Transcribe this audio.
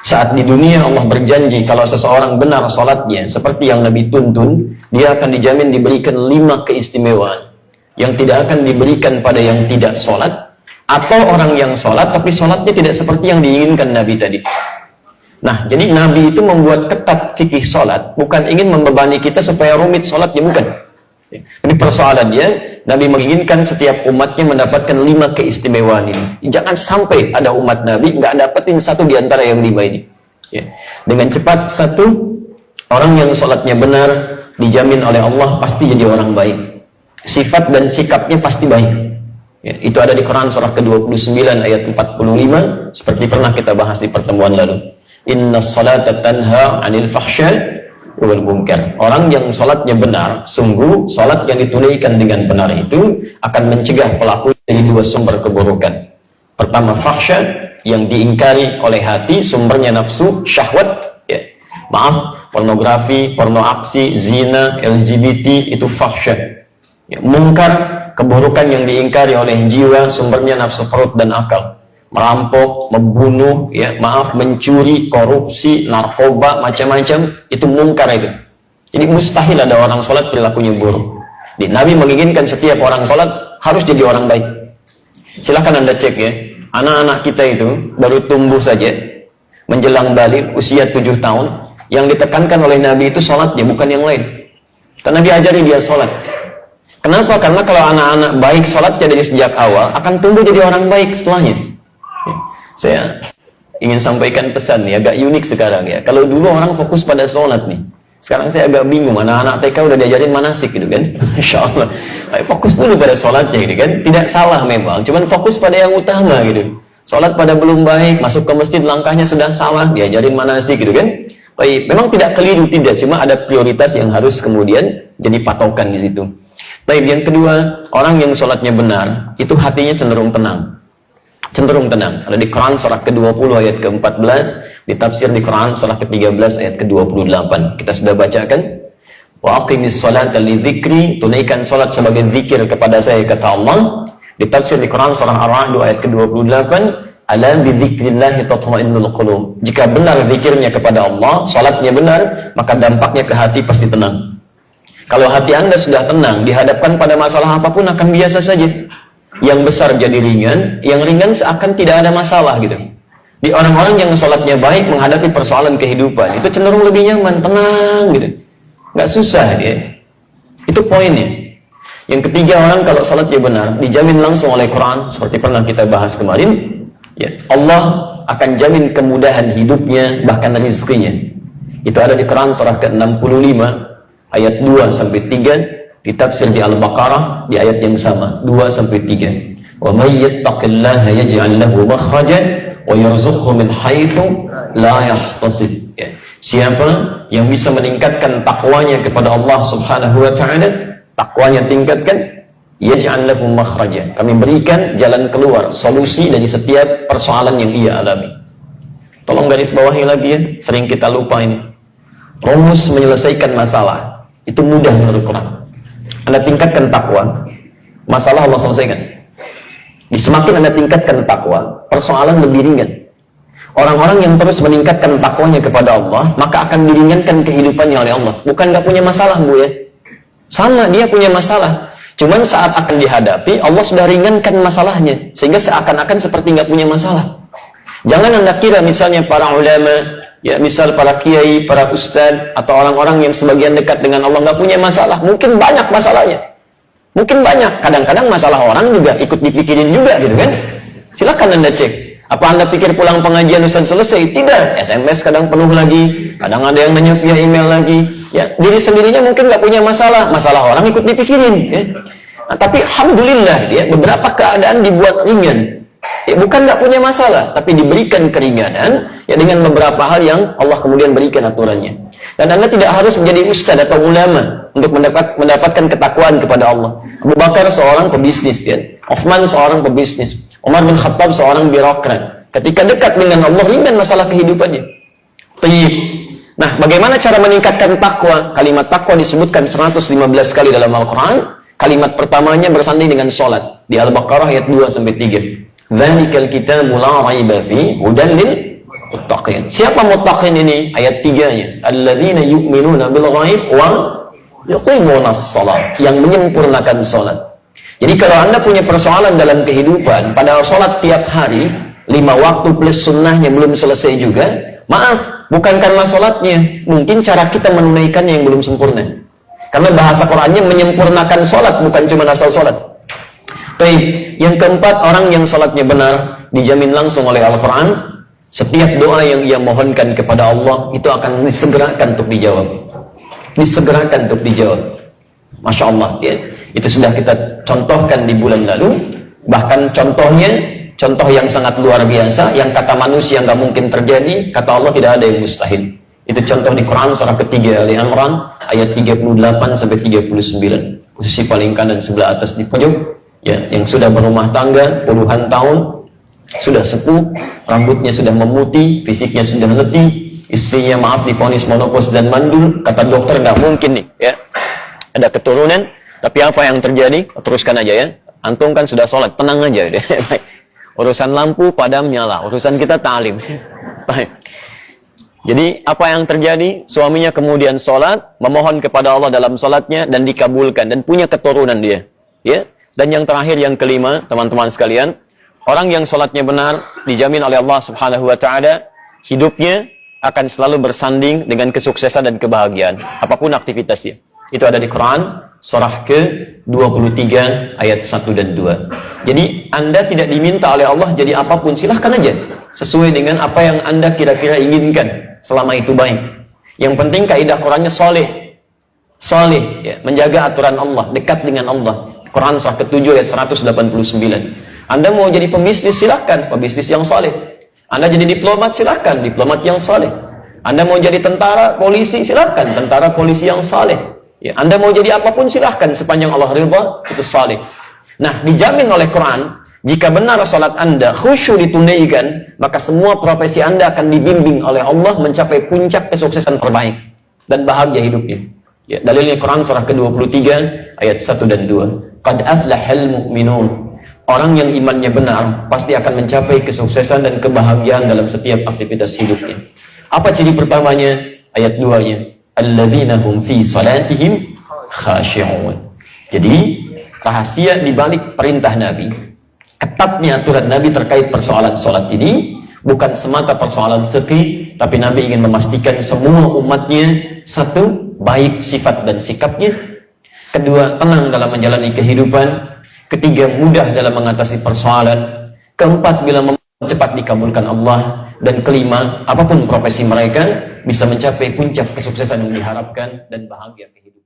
Saat di dunia Allah berjanji kalau seseorang benar salatnya seperti yang Nabi tuntun, dia akan dijamin diberikan 5 keistimewaan yang tidak akan diberikan pada yang tidak salat, atau orang yang salat tapi salatnya tidak seperti yang diinginkan Nabi tadi. Nah, jadi Nabi itu membuat ketat fikih salat, bukan ingin membebani kita supaya rumit salatnya, bukan. Jadi persoalannya, Nabi menginginkan setiap umatnya mendapatkan 5 keistimewaan ini. Jangan sampai ada umat Nabi nggak dapetin satu di antara yang 5 ini. Ya. Dengan cepat, satu, orang yang sholatnya benar dijamin oleh Allah pasti jadi orang baik. Sifat dan sikapnya pasti baik. Ya. Itu ada di Quran surah ke-29 ayat 45, seperti pernah kita bahas di pertemuan lalu. Inna salata tanha 'anil fahsya wal munkar. Orang yang salatnya benar, sungguh salat yang ditunaikan dengan benar itu akan mencegah pelaku dari 2 sumber keburukan. Pertama, fahsya, yang diingkari oleh hati, sumbernya nafsu, syahwat, ya. Maaf, pornografi, porno aksi, zina, LGBT, itu fahsya. Ya. Munkar, keburukan yang diingkari oleh jiwa, sumbernya nafsu perut dan akal. Merampok, membunuh, ya, maaf, mencuri, korupsi, narkoba, macam-macam, itu mungkar itu. Jadi mustahil ada orang sholat perilakunya buruk. Jadi, Nabi menginginkan setiap orang sholat harus jadi orang baik. Silahkan Anda cek ya, anak-anak kita itu baru tumbuh saja, menjelang balik usia 7 tahun, yang ditekankan oleh Nabi itu sholatnya, bukan yang lain. Karena Nabi ajari dia sholat. Kenapa? Karena kalau anak-anak baik sholatnya dari sejak awal, akan tumbuh jadi orang baik setelahnya. Saya ingin sampaikan pesan nih, agak unik sekarang ya. Kalau dulu orang fokus pada sholat nih, sekarang saya agak bingung, anak-anak TK udah diajarin manasik gitu kan. Insya Allah, fokus dulu pada sholatnya gitu kan. Tidak salah memang, cuman fokus pada yang utama gitu. Sholat pada belum baik, masuk ke masjid langkahnya sudah salah, diajarin manasik gitu kan. Baik, memang tidak keliru, tidak, cuma ada prioritas yang harus kemudian jadi patokan di situ. Baik, yang kedua, orang yang sholatnya benar, itu hatinya cenderung tenang. Cenderung tenang. Ada di Quran surah ke-20 ayat ke-14, ditafsir di Quran surah ke-13 ayat ke-28. Kita sudah bacakan. Wa aqimis salata li dzikri, tunaikan salat sebagai zikir kepada saya, kata Allah. Ditafsir di Quran surah Ar-Ra'd ayat ke-28, ala bi dzikrillah tatma'innul qulub. Jika benar zikirnya kepada Allah, salatnya benar, maka dampaknya ke hati pasti tenang. Kalau hati Anda sudah tenang, dihadapkan pada masalah apapun akan biasa saja. Yang besar jadi ringan, yang ringan seakan tidak ada masalah gitu. Di orang-orang yang sholatnya baik menghadapi persoalan kehidupan, itu cenderung lebih nyaman, tenang gitu. Nggak susah dia. Itu poinnya. Yang ketiga, orang kalau sholatnya benar, dijamin langsung oleh Quran, seperti pernah kita bahas kemarin, ya, Allah akan jamin kemudahan hidupnya, bahkan rezekinya. Itu ada di Quran surah ke-65, ayat 2-3, ditafsir di Al-Baqarah di ayat yang sama 2-3. Wa may yattaqillaha yaj'al lahu makhrajan wa yarzuqhu min haitsu la yahtasib. Ya. Siapa yang bisa meningkatkan takwanya kepada Allah Subhanahu wa taala, takwanya tingkatkan, yaj'al lahu makhrajan. Kami berikan jalan keluar, solusi dari setiap persoalan yang ia alami. Tolong garis bawahi lagi ya, sering kita lupa ini. Rumus menyelesaikan masalah itu mudah menurut Quran. Anda tingkatkan takwa, masalah Allah selesaikan. Semakin Anda tingkatkan takwa, persoalan lebih ringan. Orang-orang yang terus meningkatkan takwanya kepada Allah, maka akan diringankan kehidupannya oleh Allah. Bukan nggak punya masalah, Bu ya. Sama, dia punya masalah. Cuman saat akan dihadapi, Allah sudah ringankan masalahnya, sehingga seakan-akan seperti nggak punya masalah. Jangan Anda kira misalnya para ulama, ya, misal para kiai, para ustadz, atau orang-orang yang sebagian dekat dengan Allah nggak punya masalah. Mungkin banyak masalahnya. Mungkin banyak. Kadang-kadang masalah orang juga ikut dipikirin juga gitu kan. Silakan Anda cek. Apa Anda pikir pulang pengajian ustadz selesai? Tidak. SMS kadang penuh lagi. Kadang ada yang nanya via email lagi. Ya, diri sendirinya mungkin nggak punya masalah. Masalah orang ikut dipikirin. Ya. Nah, tapi alhamdulillah ya, beberapa keadaan dibuat ringan. Ya, bukan nggak punya masalah, tapi diberikan keringanan ya dengan beberapa hal yang Allah kemudian berikan aturannya. Dan Anda tidak harus menjadi ustaz atau ulama untuk mendapatkan ketakwaan kepada Allah. Abu Bakar seorang pebisnis, kan? Uthman seorang pebisnis, Umar bin Khattab seorang birokrat. Ketika dekat dengan Allah, ringan masalah kehidupannya. Tayyib. Nah, bagaimana cara meningkatkan takwa? Kalimat takwa disebutkan 115 kali dalam Al-Quran. Kalimat pertamanya bersanding dengan sholat di Al-Baqarah ayat 2-3. Dzalikal kitabu la raiba fihi hudan lil muttaqin. muttaqin. Siapa muttaqin ini? Ayat 3-nya. Alladzina yu'minuna bil ghaib wa yuqimunas shalah, yang menyempurnakan salat. Jadi kalau Anda punya persoalan dalam kehidupan, padahal salat tiap hari 5 waktu plus sunnahnya belum selesai juga, maaf, bukan karena salatnya, mungkin cara kita menunaikannya yang belum sempurna. Karena bahasa Qur'annya menyempurnakan salat, bukan cuma asal salat. Baik, yang keempat, orang yang salatnya benar dijamin langsung oleh Al-Quran, setiap doa yang ia mohonkan kepada Allah itu akan disegerakan untuk dijawab. Disegerakan untuk dijawab. Masya Allah, ya. Itu sudah kita contohkan di bulan lalu. Bahkan contohnya, contoh yang sangat luar biasa, yang kata manusia nggak mungkin terjadi, kata Allah tidak ada yang mustahil. Itu contoh di Quran surah ketiga Ali Imran ayat 38 sampai 39. Posisi paling kanan sebelah atas di pojok, ya, yang sudah berumah tangga puluhan tahun, sudah sepuh, rambutnya sudah memutih, fisiknya sudah letih, istrinya maaf divonis menopause dan mandul, kata dokter nggak mungkin nih, ya, ada keturunan. Tapi apa yang terjadi? Teruskan aja ya. Antum kan sudah sholat, tenang aja deh. Urusan lampu padam nyala, urusan kita ta'lim. Jadi apa yang terjadi? Suaminya kemudian sholat, memohon kepada Allah dalam sholatnya dan dikabulkan dan punya keturunan dia. Ya. Dan yang terakhir, yang kelima, teman-teman sekalian, orang yang sholatnya benar dijamin oleh Allah Subhanahu wa Ta'ala, hidupnya akan selalu bersanding dengan kesuksesan dan kebahagiaan apapun aktivitasnya. Itu ada di Quran surah ke-23 ayat 1 dan 2. Jadi Anda tidak diminta oleh Allah jadi apapun, silahkan aja sesuai dengan apa yang Anda kira-kira inginkan, selama itu baik. Yang penting kaidah Qurannya soleh, ya, menjaga aturan Allah, dekat dengan Allah. Quran surah ke-7 ayat 189. Anda mau jadi pembisnis, silahkan, pembisnis yang soleh. Anda jadi diplomat, silahkan, diplomat yang soleh. Anda mau jadi tentara, polisi, silahkan, tentara polisi yang soleh. Ya, Anda mau jadi apapun, silahkan, sepanjang Allah ridha, itu soleh. Nah, dijamin oleh Quran, jika benar salat Anda khusyuk ditunaikan, maka semua profesi Anda akan dibimbing oleh Allah mencapai puncak kesuksesan terbaik dan bahagia hidupnya. Ya, dalilnya Quran surah ke-23 ayat 1 dan 2. Qad aflahal mu'minun. Orang yang imannya benar pasti akan mencapai kesuksesan dan kebahagiaan dalam setiap aktivitas hidupnya. Apa ciri pertamanya? Ayat 2-nya. Alladzina hum fi salatihim khashi'un. Jadi, rahasia di balik perintah Nabi, ketatnya aturan Nabi terkait persoalan salat ini bukan semata persoalan fikih, tapi Nabi ingin memastikan semua umatnya, satu, baik sifat dan sikapnya, kedua, tenang dalam menjalani kehidupan, ketiga, mudah dalam mengatasi persoalan, keempat, bila cepat dikabulkan Allah, dan kelima, apapun profesi mereka bisa mencapai puncak kesuksesan yang diharapkan dan bahagia kehidupan.